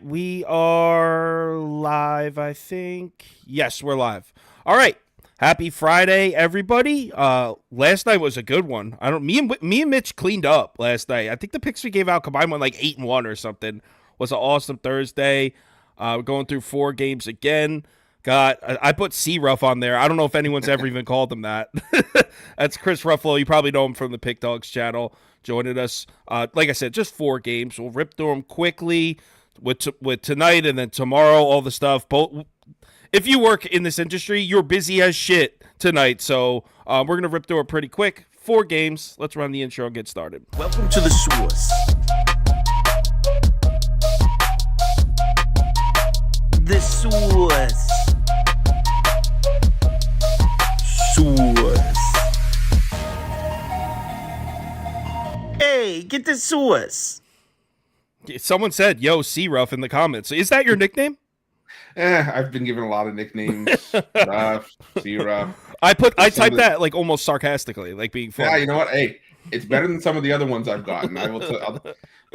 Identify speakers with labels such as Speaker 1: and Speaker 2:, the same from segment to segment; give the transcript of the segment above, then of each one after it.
Speaker 1: We are live, I think. Yes, we're live. All right. Happy Friday, everybody. Last night was a good one. I don't me and Mitch cleaned up last night. I think the picks we gave out combined went like 8-1 or something. Was an awesome Thursday. We're going through 4 games again. I put C Ruff on there. I don't know if anyone's ever even called him that. That's Chris Ruffalo. You probably know him from the Pick Dogs channel. Joining us. Like I said, just 4 games. We'll rip through them quickly with tonight and then tomorrow. All the stuff. Both. If you work in this industry, you're busy as shit tonight. So we're gonna rip through it pretty quick. 4 games. Let's run the intro and get started.
Speaker 2: Welcome to the source. The source. Source. Hey, get the source.
Speaker 1: Someone said, "Yo, C Ruff" in the comments. Is that your nickname?
Speaker 3: I've been given a lot of nicknames. Rough, C-Rough.
Speaker 1: I typed that like almost sarcastically, like being funny.
Speaker 3: Yeah, you know what? Hey, it's better than some of the other ones I've gotten.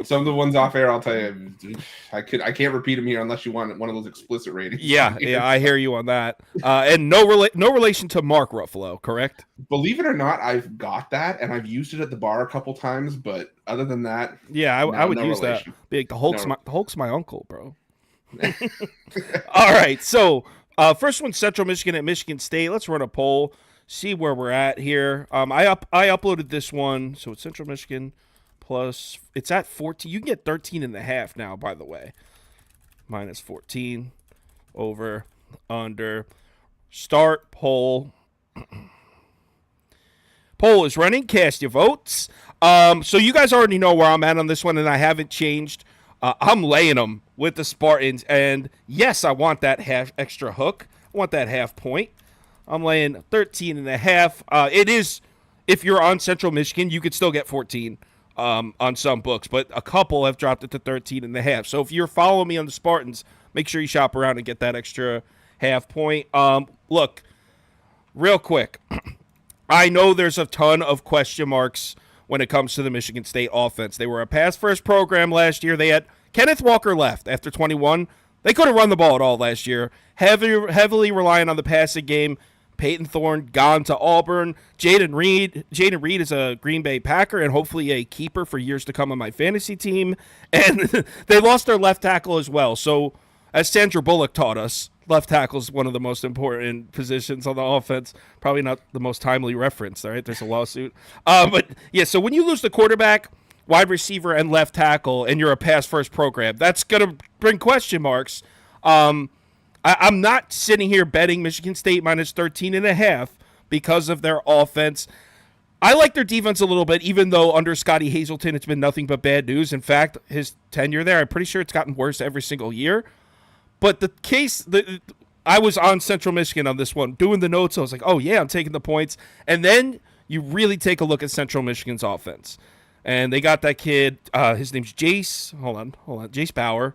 Speaker 3: Some of the ones off air, I'll tell you, I can't repeat them here unless you want one of those explicit ratings.
Speaker 1: Yeah, I hear you on that. And no relation to Mark Ruffalo, correct?
Speaker 3: Believe it or not, I've got that, and I've used it at the bar a couple times. But other than that,
Speaker 1: yeah, I would use
Speaker 3: relation.
Speaker 1: that. Be like, the Hulk's my uncle, bro. All right, so first one, Central Michigan at Michigan State. Let's run a poll, see where we're at here. I uploaded this one, so it's Central Michigan plus. It's at 14. You can get 13.5 now, by the way. Minus 14, over, under. Start poll. Poll is running. Cast your votes. So you guys already know where I'm at on this one, and I haven't changed. I'm laying them with the Spartans, and yes, I want that half extra hook. I want that half point. I'm laying 13.5. It is, if you're on Central Michigan, you could still get 14 on some books, but a couple have dropped it to 13.5. So if you're following me on the Spartans, make sure you shop around and get that extra half point. Look, real quick, I know there's a ton of question marks when it comes to the Michigan State offense. They were a pass-first program last year. They had Kenneth Walker left after 21. They couldn't run the ball at all last year. Heavily relying on the passing game. Peyton Thorne gone to Auburn. Jaden Reed is a Green Bay Packer and hopefully a keeper for years to come on my fantasy team. And they lost their left tackle as well. So, as Sandra Bullock taught us, left tackle is one of the most important positions on the offense. Probably not the most timely reference, all right? There's a lawsuit. But, yeah, so when you lose the quarterback, wide receiver, and left tackle, and you're a pass-first program, that's going to bring question marks. I'm not sitting here betting Michigan State minus 13.5 because of their offense. I like their defense a little bit, even though under Scotty Hazelton, it's been nothing but bad news. In fact, his tenure there, I'm pretty sure it's gotten worse every single year. But I was on Central Michigan on this one, doing the notes. I was like, oh, yeah, I'm taking the points. And then you really take a look at Central Michigan's offense. And they got that kid. His name's Jace. Hold on. Jace Bauer,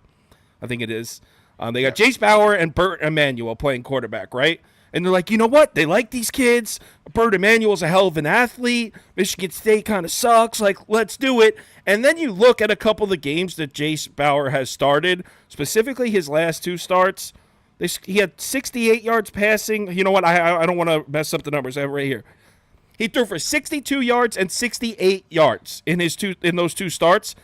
Speaker 1: I think it is. They got Jace Bauer and Bert Emanuel playing quarterback, right? And they're like, you know what? They like these kids. Bert Emanuel's a hell of an athlete. Michigan State kind of sucks. Like, let's do it. And then you look at a couple of the games that Jace Bauer has started, specifically his last 2 starts. He had 68 yards passing. You know what? I don't want to mess up the numbers. I have it right here. He threw for 62 yards and 68 yards in those 2 starts.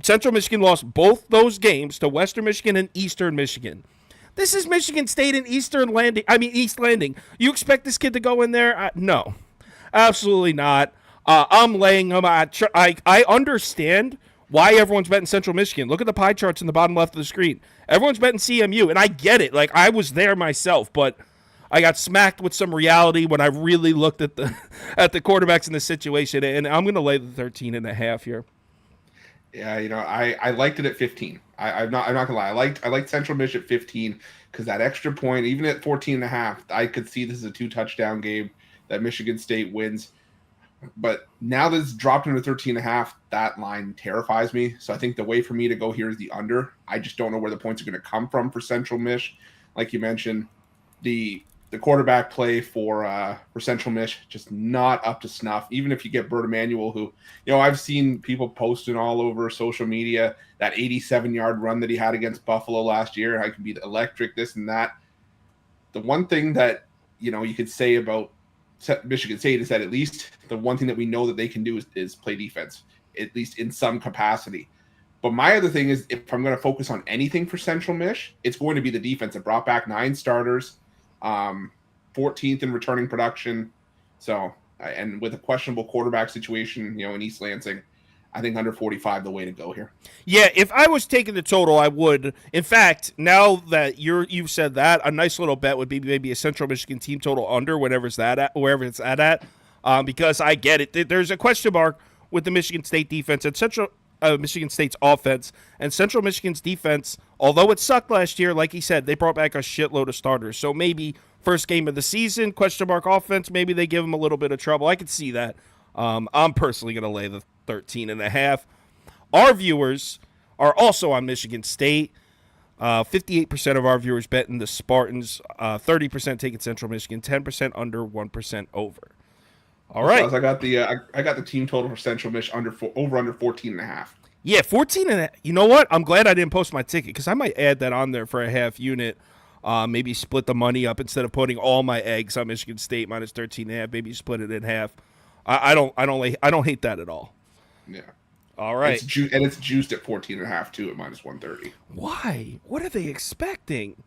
Speaker 1: Central Michigan lost both those games to Western Michigan and Eastern Michigan. This is Michigan State and East Landing. You expect this kid to go in there? No, absolutely not. I'm laying them. I understand why everyone's betting Central Michigan. Look at the pie charts in the bottom left of the screen. Everyone's betting CMU, and I get it. Like, I was there myself, but I got smacked with some reality when I really looked at the quarterbacks in the situation, and I'm going to lay the 13.5 here.
Speaker 3: Yeah, you know, I liked it at 15. I'm not gonna lie. I liked Central Mich at 15 because that extra point, even at 14.5, I could see this is a 2-touchdown game that Michigan State wins. But now that it's dropped into 13.5, that line terrifies me. So I think the way for me to go here is the under. I just don't know where the points are going to come from for Central Mich. Like you mentioned, the the quarterback play for Central Mich just not up to snuff. Even if you get Bert Emanuel, who, I've seen people posting all over social media that 87-yard run that he had against Buffalo last year. I could be electric, this and that. The one thing that you could say about Michigan State is that at least the one thing that we know that they can do is play defense, at least in some capacity. But my other thing is, if I'm going to focus on anything for Central Mich, it's going to be the defense. It brought back 9 starters, 14th in returning production. So, and with a questionable quarterback situation, in East Lansing, I think under 45 the way to go here.
Speaker 1: Yeah, if I was taking the total, I would. In fact, now that you've said that, a nice little bet would be maybe a Central Michigan team total under wherever it's at, because I get it. There's a question mark with the Michigan State defense and Central Michigan State's offense, and Central Michigan's defense, although it sucked last year, like he said, they brought back a shitload of starters. So maybe first game of the season, question mark offense, maybe they give them a little bit of trouble. I could see that. I'm personally going to lay the 13.5. Our viewers are also on Michigan State. 58% of our viewers betting the Spartans, 30% taking Central Michigan, 10% under, 1% over. All right.
Speaker 3: So I got the team total for Central Mich under 14.5.
Speaker 1: Yeah, 14 and you know what? I'm glad I didn't post my ticket because I might add that on there for a half unit. Maybe split the money up instead of putting all my eggs on Michigan State minus 13.5. Maybe split it in half. I don't hate that at all.
Speaker 3: Yeah.
Speaker 1: All right.
Speaker 3: It's juiced at 14.5 too at minus 130.
Speaker 1: Why? What are they expecting?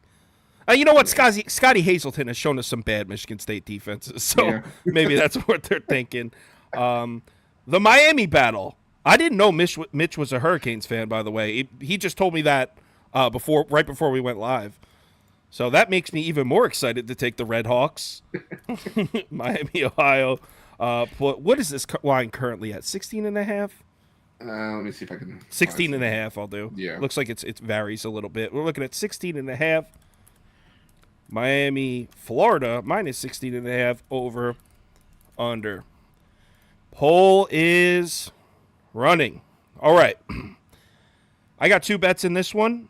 Speaker 1: You know what? Scotty Hazelton has shown us some bad Michigan State defenses, so maybe that's what they're thinking. The Miami battle. I didn't know Mitch was a Hurricanes fan, by the way. He just told me that right before we went live. So that makes me even more excited to take the Red Hawks. Miami, Ohio. What is this line currently at? 16.5?
Speaker 3: Let me see if I can.
Speaker 1: 16.5 I'll do.
Speaker 3: Yeah.
Speaker 1: Looks like it varies a little bit. We're looking at 16.5. Miami, Florida, minus 16.5 over, under. Poll is running. All right. I got 2 bets in this one.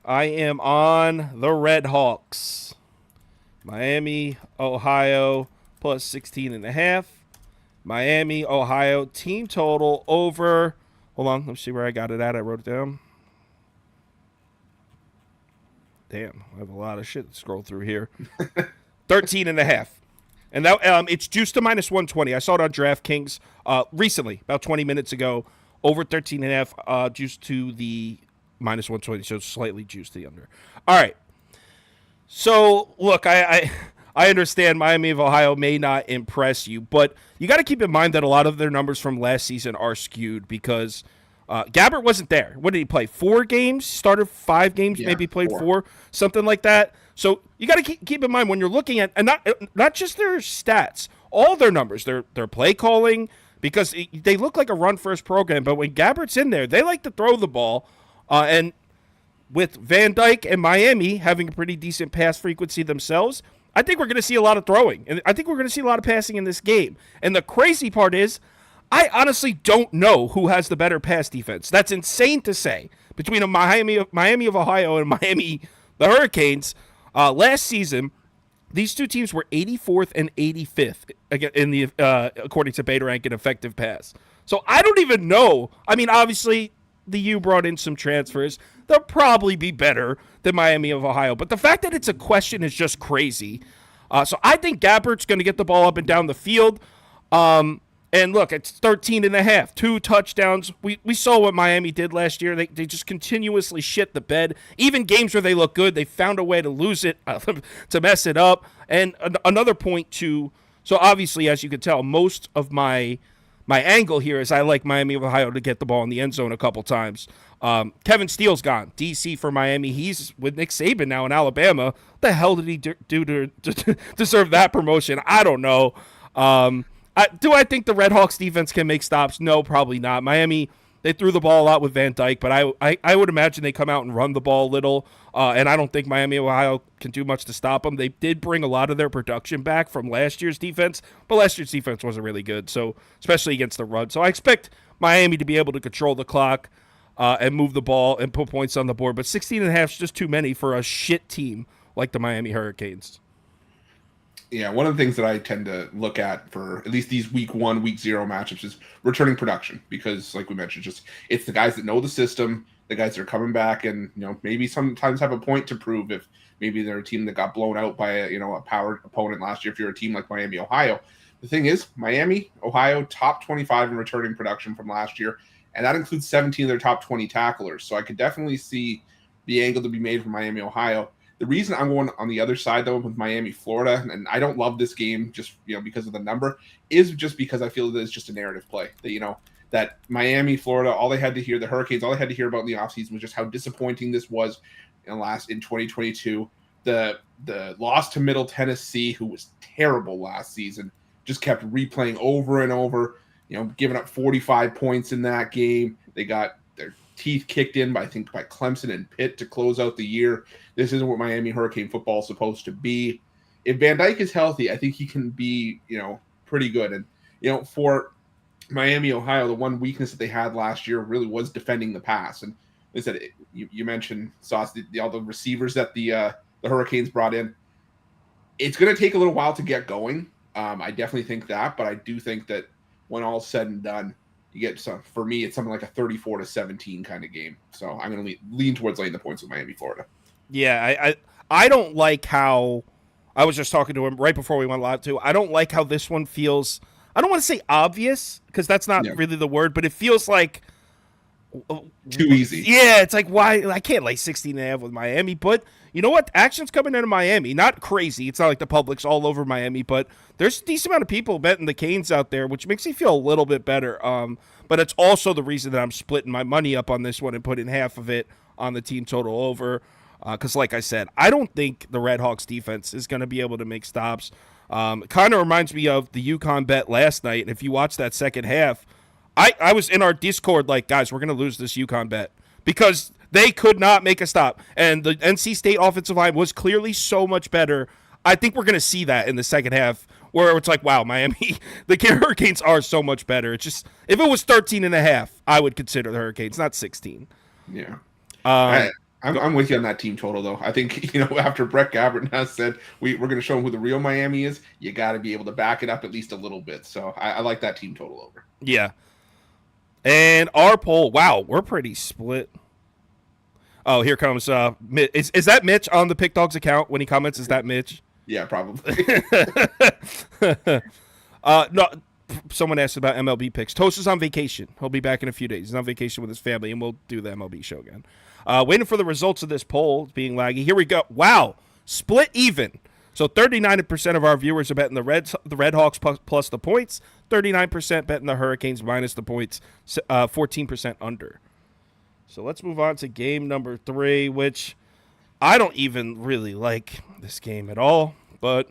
Speaker 1: I am on the Red Hawks. Miami, Ohio, plus 16.5. Miami, Ohio, team total over. Hold on. Let me see where I got it at. I wrote it down. Damn, I have a lot of shit to scroll through here. 13.5. And that it's juiced to minus 120. I saw it on DraftKings recently, about 20 minutes ago. Over 13.5, juiced to the minus 120, so slightly juiced to the under. All right. So, look, I understand Miami of Ohio may not impress you, but you got to keep in mind that a lot of their numbers from last season are skewed because Gabbert wasn't there. What did he play? 4 games? Started 5 games, maybe played 4, something like that. So you got to keep in mind when you're looking at, and not just their stats, all their numbers, their play calling, because they look like a run-first program, but when Gabbert's in there, they like to throw the ball, and with Van Dyke and Miami having a pretty decent pass frequency themselves, I think we're going to see a lot of throwing, and I think we're going to see a lot of passing in this game. And the crazy part is, I honestly don't know who has the better pass defense. That's insane to say. Between Miami of Ohio and Miami, the Hurricanes, last season, these two teams were 84th and 85th in the according to Beta Rank in effective pass. So I don't even know. I mean, obviously, the U brought in some transfers. They'll probably be better than Miami of Ohio. But the fact that it's a question is just crazy. So I think Gabbert's going to get the ball up and down the field. And look, it's 13.5, 2 touchdowns. We saw what Miami did last year. They just continuously shit the bed. Even games where they look good, they found a way to lose it, to mess it up. And another point, too, so obviously, as you can tell, most of my angle here is I like Miami of Ohio to get the ball in the end zone a couple times. Kevin Steele's gone. DC for Miami. He's with Nick Saban now in Alabama. What the hell did he do to deserve that promotion? I don't know. Do I think the Red Hawks defense can make stops? No, probably not. Miami, they threw the ball a lot with Van Dyke, but I would imagine they come out and run the ball a little, and I don't think Miami of Ohio can do much to stop them. They did bring a lot of their production back from last year's defense, but last year's defense wasn't really good, so especially against the run. So I expect Miami to be able to control the clock and move the ball and put points on the board, but 16.5 is just too many for a shit team like the Miami Hurricanes.
Speaker 3: Yeah, one of the things that I tend to look at for at least these week 1, week 0 matchups is returning production, because like we mentioned, just it's the guys that know the system, the guys that are coming back, and maybe sometimes have a point to prove if maybe they're a team that got blown out by a powered opponent last year. If you're a team like Miami, Ohio, the thing is Miami, Ohio, top 25 in returning production from last year, and that includes 17 of their top 20 tacklers. So I could definitely see the angle to be made from Miami, Ohio. The reason I'm going on the other side, though, with Miami, Florida, and I don't love this game just because of the number, is just because I feel that it's just a narrative play. That Miami, Florida, all they had to hear, the Hurricanes, all they had to hear about in the offseason was just how disappointing this was in 2022. The loss to Middle Tennessee, who was terrible last season, just kept replaying over and over, giving up 45 points in that game. They got their teeth kicked in by Clemson and Pitt to close out the year. This isn't what Miami Hurricane football is supposed to be. If Van Dyke is healthy, I think he can be, pretty good. And, for Miami, Ohio, the one weakness that they had last year really was defending the pass. And they said, you mentioned, Sauce, all the receivers that the Hurricanes brought in. It's going to take a little while to get going. I definitely think that, but I do think that when all's said and done, you get for me, it's something like a 34-17 kind of game. So I'm going to lean towards laying the points with Miami, Florida.
Speaker 1: Yeah, I don't like how I was just talking to him right before we went live too. I don't like how this one feels. I don't want to say obvious because that's not really the word, but it feels like
Speaker 3: too easy.
Speaker 1: Yeah, it's like, why I can't lay 16.5 with Miami, but you know what? Action's coming into Miami. Not crazy. It's not like the public's all over Miami, but there's a decent amount of people betting the Canes out there, which makes me feel a little bit better. But it's also the reason that I'm splitting my money up on this one and putting half of it on the team total over. Because, like I said, I don't think the Redhawks defense is going to be able to make stops. It kind of reminds me of the UConn bet last night. And if you watch that second half, I was in our Discord like, guys, we're going to lose this UConn bet because they could not make a stop. And the NC State offensive line was clearly so much better. I think we're going to see that in the second half where it's like, wow, Miami, the Hurricanes are so much better. It's just, if it was 13.5, I would consider the Hurricanes, not 16.
Speaker 3: Yeah. I'm with you on that team total, though. I think, after Brett Gabbert has said we're going to show them who the real Miami is, you got to be able to back it up at least a little bit. So I like that team total over.
Speaker 1: Yeah. And our poll, wow, we're pretty split. Oh, here comes is that Mitch on the Pick Dogs account when he comments? Is that Mitch?
Speaker 3: Yeah, probably.
Speaker 1: No, someone asked about MLB picks. Toast is on vacation. He'll be back in a few days. He's on vacation with his family, and we'll do the MLB show again. Waiting for the results of this poll. It's being laggy. Here we go. Wow, split even. So 39% of our viewers are betting the Redhawks plus the points. 39% betting the Hurricanes minus the points. 14% under. So let's move on to game number 3, which I don't even really like this game at all. But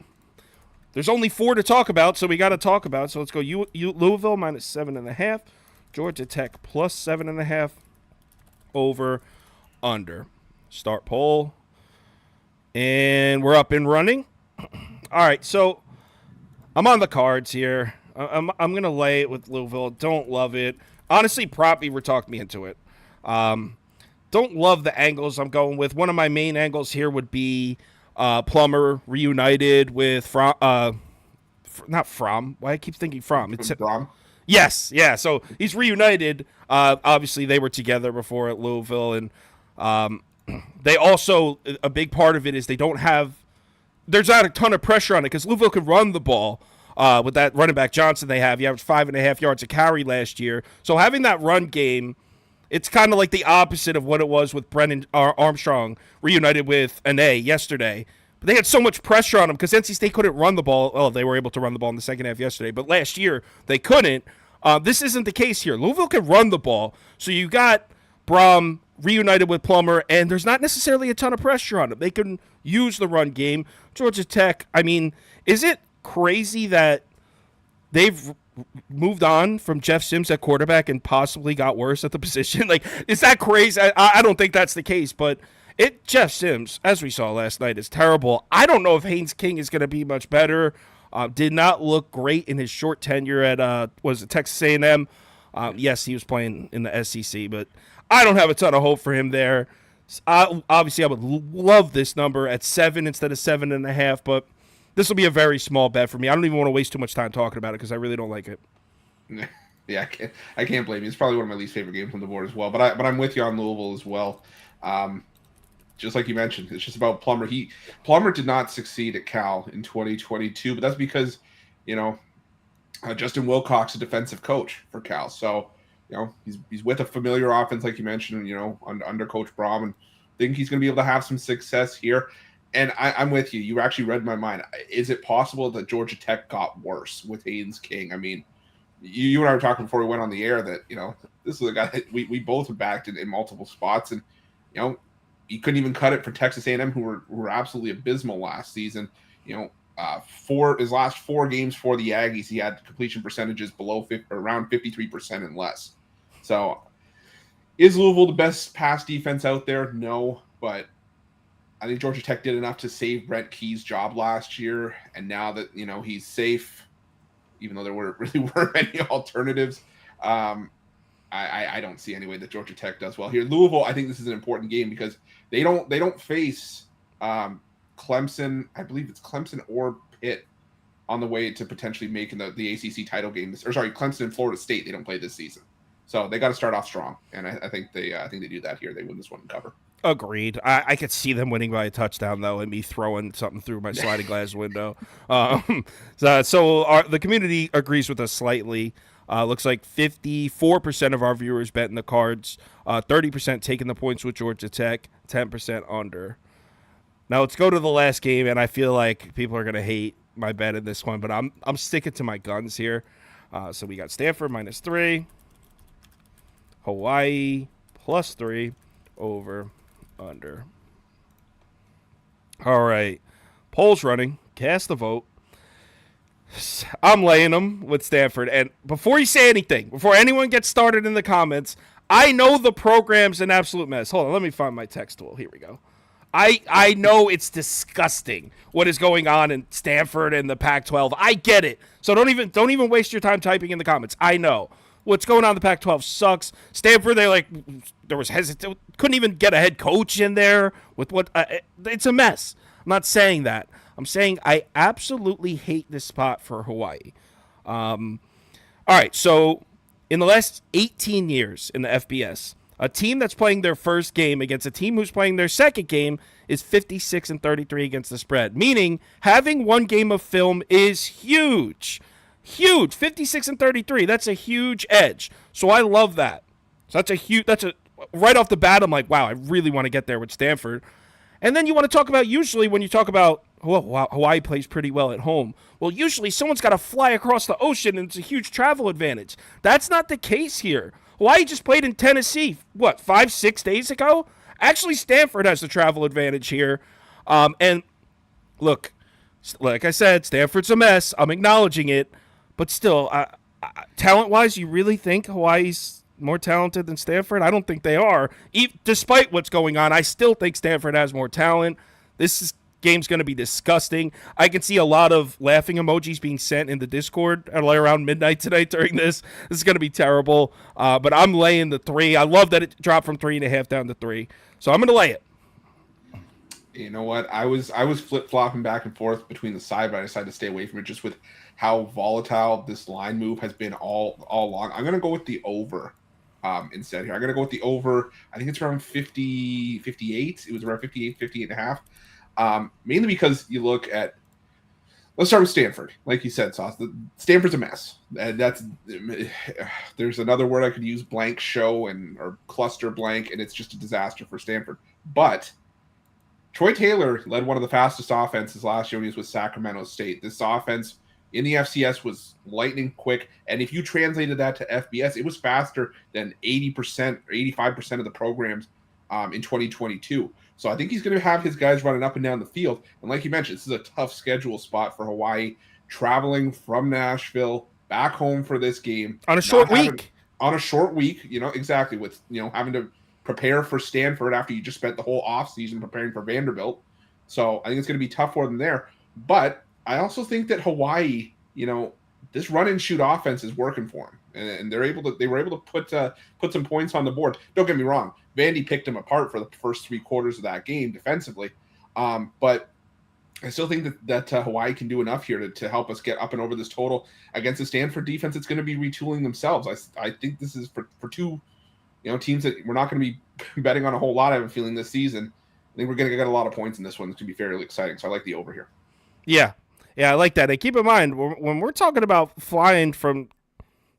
Speaker 1: there's only 4 to talk about, so we got to talk about it. So let's go Louisville minus 7.5. Georgia Tech plus 7.5. Over, under. Start poll. And we're up and running. All right, so I'm on the cards here. I'm going to lay it with Louisville. Don't love it. Honestly, Prop Beaver talked me into it. Don't love the angles I'm going with. One of my main angles here would be Plummer reunited with not Fromm. Why I keep thinking Fromm? It's
Speaker 3: Fromm.
Speaker 1: Yes, yeah. So he's reunited. Obviously, they were together before at Louisville, and they also, a big part of it is there's not a ton of pressure on it because Louisville could run the ball with that running back Johnson they have. He averaged 5.5 yards a carry last year. So having that run game, it's kind of like the opposite of what it was with Brennan Armstrong reunited with Ane yesterday. But they had so much pressure on them because NC State couldn't run the ball. Oh, they were able to run the ball in the second half yesterday, but last year they couldn't. This isn't the case here. Louisville can run the ball. So you got Brom reunited with Plummer, and there's not necessarily a ton of pressure on them. They can use the run game. Georgia Tech, I mean, is it crazy that they've moved on from Jeff Sims at quarterback and possibly got worse at the position? Like, is that crazy? I don't think that's the case, but Jeff Sims, as we saw last night, is terrible. I don't know if Haynes King is going to be much better. Did not look great in his short tenure at Texas A&M. Yes, he was playing in the SEC, but I don't have a ton of hope for him there. Obviously, I would love this number at 7 instead of 7.5, but This will be a very small bet for me. I don't even want to waste too much time talking about it because I really don't like it.
Speaker 3: Yeah, I can't blame you. It's probably one of my least favorite games on the board as well. But I'm with you on Louisville as well. Just like you mentioned, it's just about Plummer. Plummer did not succeed at Cal in 2022, but that's because, Justin Wilcox, a defensive coach for Cal. So, he's with a familiar offense, like you mentioned, under Coach Brom, and think he's going to be able to have some success here. And I'm with you. You actually read my mind. Is it possible that Georgia Tech got worse with Haynes King? I mean, you and I were talking before we went on the air that, this is a guy that we both have backed in multiple spots. And, he couldn't even cut it for Texas A&M, who were absolutely abysmal last season. His last 4 games for the Aggies, he had completion percentages below around 53% and less. So, is Louisville the best pass defense out there? No, but I think Georgia Tech did enough to save Brent Key's job last year, and now that he's safe, even though there weren't many alternatives. I don't see any way that Georgia Tech does well here. Louisville, I think this is an important game because they don't face Clemson. I believe it's Clemson or Pitt on the way to potentially making the ACC title game. Clemson and Florida State. They don't play this season, so they got to start off strong. And I think they do that here. They win this one and cover.
Speaker 1: Agreed. I could see them winning by a touchdown, though, and me throwing something through my sliding glass window. So the community agrees with us slightly. Looks like 54% of our viewers bet in the Cards, 30% taking the points with Georgia Tech, 10% under. Now let's go to the last game, and I feel like people are going to hate my bet in this one, but I'm sticking to my guns here. So we got Stanford -3, Hawaii +3, over, under. All right. Polls running. Cast the vote. I'm laying them with Stanford. And before you say anything, before anyone gets started in the comments, I know the program's an absolute mess. Hold on, let me find my text tool. Here we go. I know it's disgusting what is going on in Stanford and the Pac-12. I get it. So don't even waste your time typing in the comments. I know. What's going on in the Pac-12 sucks. Stanford, there was hesitant, couldn't even get a head coach in there with what it's a mess. I'm not saying that. I'm saying I absolutely hate this spot for Hawaii. All right, so in the last 18 years in the FBS, a team that's playing their first game against a team who's playing their second game is 56-33 against the spread, meaning having one game of film is huge. Huge. 56-33. That's a huge edge. So I love that. So right off the bat, I'm like, wow, I really want to get there with Stanford. And then you want to talk about, usually when you talk about, Hawaii plays pretty well at home. Well, usually someone's got to fly across the ocean and it's a huge travel advantage. That's not the case here. Hawaii just played in Tennessee, 5-6 days ago? Actually, Stanford has the travel advantage here. And look, like I said, Stanford's a mess. I'm acknowledging it. But still, talent-wise, you really think Hawaii's more talented than Stanford? I don't think they are. Despite what's going on, I still think Stanford has more talent. This game's going to be disgusting. I can see a lot of laughing emojis being sent in the Discord at around midnight tonight during this. This is going to be terrible. But I'm laying the 3. I love that it dropped from 3.5 down to 3. So I'm going to lay it.
Speaker 3: You know what? I was flip-flopping back and forth between the side, but I decided to stay away from it just with how volatile this line move has been all along. I'm going to go with the over instead here. I'm going to go with the over. I think it's around 58. It was around 58.5. Mainly because you look at, let's start with Stanford. Like you said, Sauce, Stanford's a mess. And there's another word I could use, blank show or cluster blank, and it's just a disaster for Stanford. But Troy Taylor led one of the fastest offenses last year when he was with Sacramento State. This offense in the FCS was lightning quick, and if you translated that to FBS, it was faster than 80% or 85% of the programs in 2022. So I think he's going to have his guys running up and down the field. And like you mentioned, this is a tough schedule spot for Hawaii, traveling from Nashville back home for this game.
Speaker 1: On a short week.
Speaker 3: On a short week, exactly, with, having to prepare for Stanford after you just spent the whole offseason preparing for Vanderbilt. So I think it's going to be tough for them there. But I also think that Hawaii, this run and shoot offense is working for them, and they were able to put some points on the board. Don't get me wrong, Vandy picked them apart for the first 3 quarters of that game defensively, but I still think that Hawaii can do enough here to help us get up and over this total against the Stanford defense. It's going to be retooling themselves. I think this is for two teams that we're not going to be betting on a whole lot. I have a feeling this season. I think we're going to get a lot of points in this one. It's going to be fairly exciting. So I like the over here.
Speaker 1: Yeah, I like that. And keep in mind when we're talking about flying from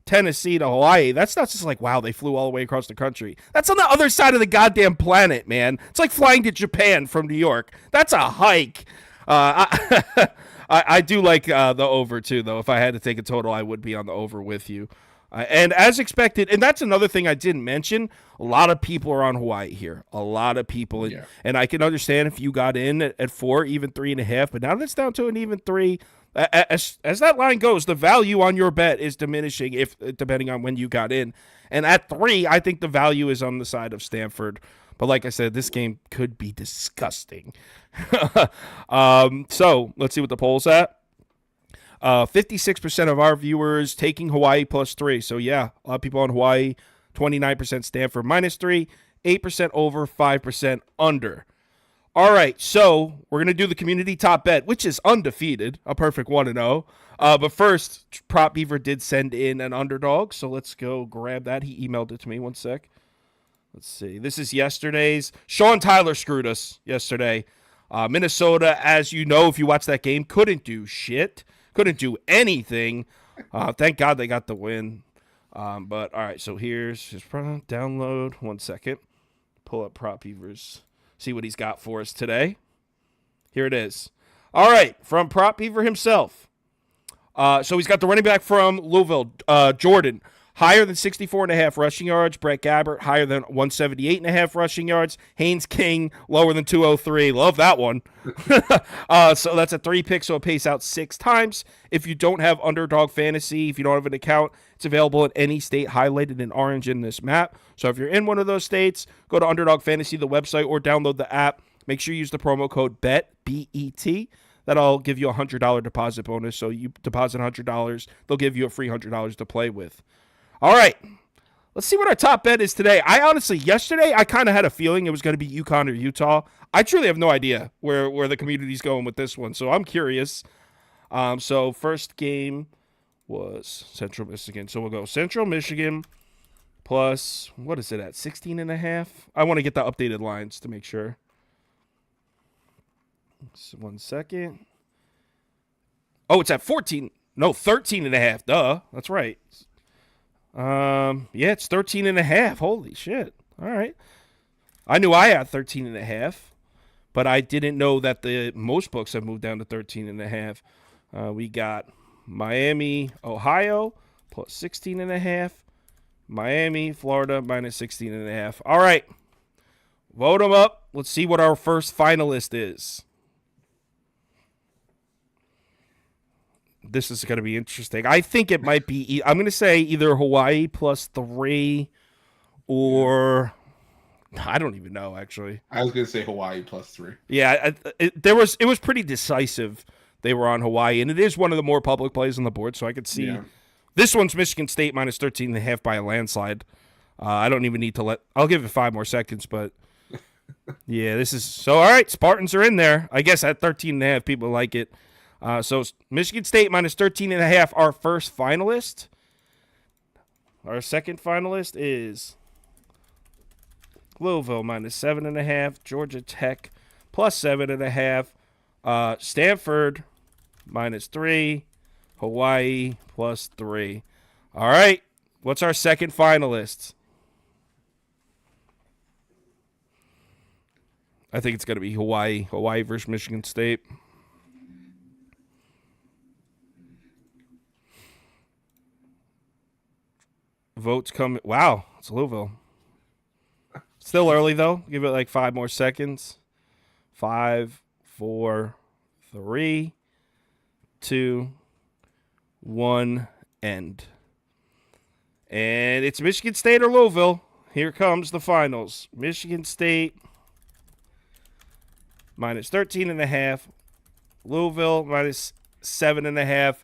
Speaker 1: Tennessee to Hawaii, that's not just like, wow, they flew all the way across the country. That's on the other side of the goddamn planet, man. It's like flying to Japan from New York. That's a hike. I do like the over too, though. If I had to take a total, I would be on the over with you. And as expected, and that's another thing I didn't mention, a lot of people are on Hawaii here. A lot of people. And I can understand if you got in at 4, even 3.5, but now that's down to an even 3. As that line goes, the value on your bet is diminishing depending on when you got in. And at 3, I think the value is on the side of Stanford. But like I said, this game could be disgusting. So let's see what the poll's at. 56% of our viewers taking Hawaii +3. So yeah, a lot of people on Hawaii. 29% Stanford -3. 8% over. 5% under. All right, so we're going to do the community top bet, which is undefeated, a perfect 1-0. But first, Prop Beaver did send in an underdog, so let's go grab that. He emailed it to me. One sec. Let's see. This is yesterday's. Sean Tyler screwed us yesterday. Minnesota, as you know, if you watch that game, couldn't do shit. Couldn't do anything. Thank God they got the win. But, all right, so here's his download. 1 second. Pull up Prop Beaver's. See what he's got for us today. Here it is. All right, from Prop Beaver himself. So he's got the running back from Louisville, Jordan, higher than 64.5 rushing yards. Brett Gabbert, higher than 178.5 rushing yards. Haynes King, lower than 203. Love that one. So that's a 3 pick, so it pays out 6 times. If you don't have Underdog Fantasy, if you don't have an account, it's available in any state highlighted in orange in this map. So if you're in one of those states, go to Underdog Fantasy, the website, or download the app. Make sure you use the promo code BET, B-E-T. That'll give you a $100 deposit bonus. So you deposit $100, they'll give you a free $100 to play with. All right, let's see what our top bet is today. Yesterday, I kind of had a feeling it was going to be UConn or Utah. I truly have no idea where the community's going with this one, so I'm curious. So first game was Central Michigan. So we'll go Central Michigan plus, what is it at, 16.5? I want to get the updated lines to make sure. So 1 second. Oh, it's at 14. No, 13.5. Duh, that's right. Yeah, it's 13.5. Holy shit. All right. I knew I had 13.5, but I didn't know that most books have moved down to 13.5. We got Miami, Ohio, plus 16.5. Miami, Florida, minus 16.5. All right. Vote them up. Let's see what our first finalist is. This is going to be interesting. I think it might be, I'm going to say either Hawaii +3 or I don't even know, actually.
Speaker 3: I was going to say Hawaii +3.
Speaker 1: Yeah, it was pretty decisive. They were on Hawaii, and it is one of the more public plays on the board, so I could see. Yeah. This one's Michigan State minus 13.5 by a landslide. I don't even need to I'll give it 5 more seconds, but yeah, this is, so all right, Spartans are in there. I guess at 13.5, people like it. So Michigan State minus 13.5, our first finalist. Our second finalist is Louisville minus 7.5, Georgia Tech plus 7.5, Stanford minus 3, Hawaii plus 3. All right, what's our second finalist? I think it's going to be Hawaii versus Michigan State. Votes come. Wow, it's Louisville. Still early, though. Give it like 5 more seconds. 5, 4, 3, 2, 1, end. And it's Michigan State or Louisville. Here comes the finals. Michigan State minus 13.5. Louisville minus 7.5.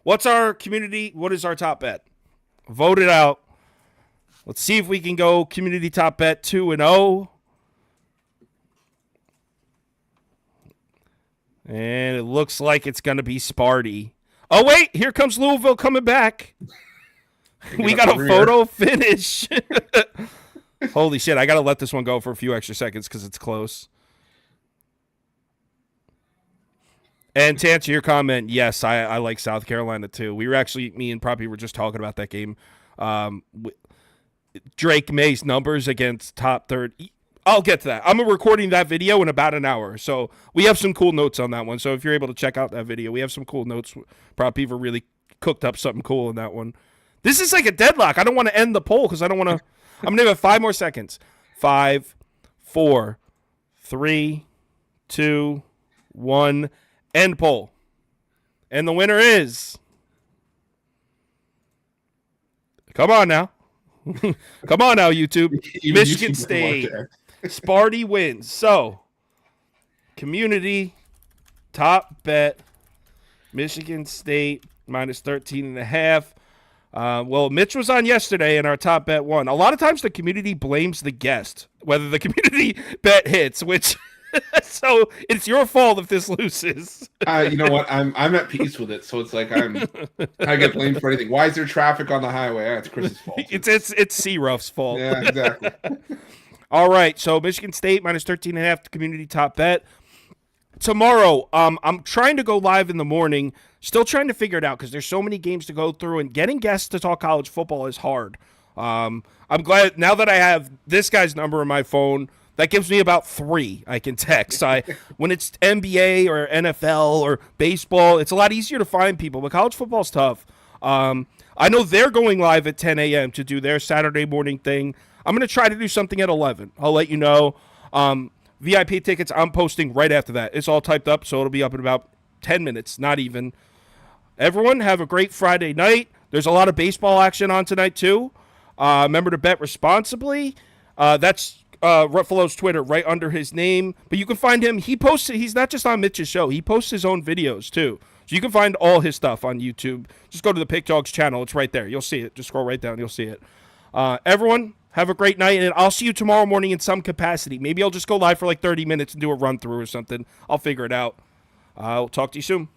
Speaker 1: What's our community? What is our top bet? Vote it out. Let's see if we can go community top bet 2-0. And it looks like it's going to be Sparty. Oh, wait. Here comes Louisville coming back. We got a photo finish. Holy shit. I got to let this one go for a few extra seconds because it's close. And to answer your comment, yes, I like South Carolina too. We were actually, me and Proppy were just talking about that game. Drake May's numbers against top third. I'll get to that. I'm recording that video in about an hour. So we have some cool notes on that one. So if you're able to check out that video, we have some cool notes. Proppy really cooked up something cool in that one. This is like a deadlock. I don't want to end the poll because I don't want to. I'm going to give it 5 more seconds. 5, 4, 3, 2, 1. End poll. And the winner is. Come on now. Come on now, YouTube. Michigan State. Sparty wins. So, community, top bet, Michigan State minus 13.5. Well, Mitch was on yesterday and our top bet won. A lot of times the community blames the guest, whether the community bet hits, which... So it's your fault if this loses.
Speaker 3: You know what? I'm at peace with it. So it's like I get blamed for anything. Why is there traffic on the highway? It's Chris's fault.
Speaker 1: It's C-Ruff's fault.
Speaker 3: Yeah, exactly.
Speaker 1: All right. So Michigan State minus 13.5 community top bet. Tomorrow, I'm trying to go live in the morning. Still trying to figure it out because there's so many games to go through, and getting guests to talk college football is hard. I'm glad now that I have this guy's number in my phone. That gives me about 3 I can text. When it's NBA or NFL or baseball, it's a lot easier to find people, but college football's tough. I know they're going live at 10 a.m. to do their Saturday morning thing. I'm going to try to do something at 11. I'll let you know. VIP tickets, I'm posting right after that. It's all typed up, so it'll be up in about 10 minutes, not even. Everyone, have a great Friday night. There's a lot of baseball action on tonight, too. Remember to bet responsibly. That's Ruffalo's Twitter right under his name, but you can find him. He's not just on Mitch's show, he posts his own videos too, so you can find all his stuff on YouTube. Just go to the Pick Dogs channel, it's right there, you'll see it. Just scroll right down, you'll see it. Everyone, have a great night, and I'll see you tomorrow morning in some capacity. Maybe I'll just go live for like 30 minutes and do a run through or something. I'll figure it out. I'll talk to you soon.